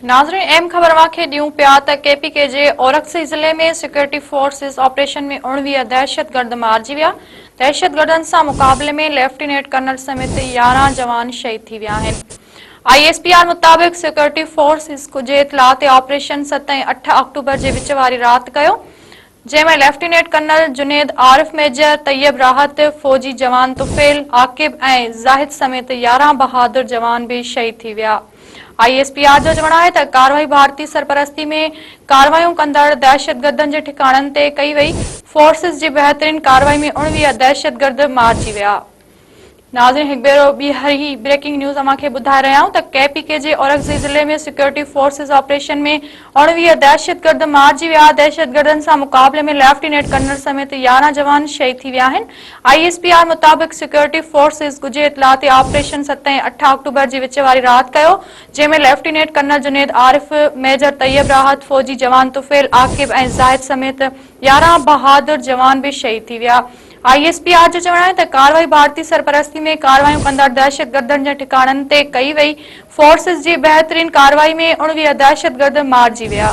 नाज़रीन अहम ख़बर वाखे ॾियूं पिया त केपीके जे औरक्सी ज़िले में सिक्योरिटी फोर्सिस ऑपरेशन में 19 दहशतगर्द मारिजी विया। दहशतगर्दनि सां मुक़ाबले में लेफ्टिनेंट कर्नल समेत 11 जवान शहीद थी विया आहिनि। ISPR मुताबिक़ सिक्योरिटी फोर्सिस जे इतलाह ते ऑपरेशन 7 ऐं 8 अक्टूबर जे विच वारी राति कयो, जंहिंमें lieutenant colonel Junaid Arif, major Tayyab Rahat, फौजी जवान तुफेल आकिब ऐं ज़ाहिद समेत 11 बहादुर जवान भी शहीद थी विया। ISPR जो चवणु आहे त कार्रवाई भारतीय सरपरस्ती में कार्रवाइयूं कंदड़ दहशतगर्दनि जे ठिकाणनि ते कई वई। फोर्सिस जी बहितरीन कार्रवाई में 19 दहशतगर्द मारिजी विया। नाज़रीन हिकु भेरो ॿी ब्रेकिंग न्यूज़ अव्हांखे ॿुधाए रहिया आहियूं त केपीके जे औरक्सी ज़िले में सिक्योरिटी फोर्सिस ऑपरेशन में 19 दहशतगर्द मारिजी विया। दहशतगर्दनि सां मुक़ाबले में लेफ्टिनेंट कर्नल समेत 11 जवान शहीद थी विया आहिनि। ISPR मुताबिक़ सिक्योरिटी फोर्सिस जे इतलाह ते ऑपरेशन 7 ऐं 8 अक्टूबर जे विच वारी राति कयो, जंहिंमें lieutenant colonel Junaid Arif, major Tayyab Rahat, फौजी जवान तुफेल आकिब ऐं ज़ाहिद समेत 11 बहादुर जवान भी शहीद थी विया। ISPR जो चवणु आहे त कार्रवाई भारतीय सरपरस्ती में कार्रवाइयूं कंदड़ दहशतगर्दनि जे ठिकाणनि ते कई वई। फोर्सिस जी बहितरीन कार्रवाई में 19 दहशतगर्द मारिजी विया।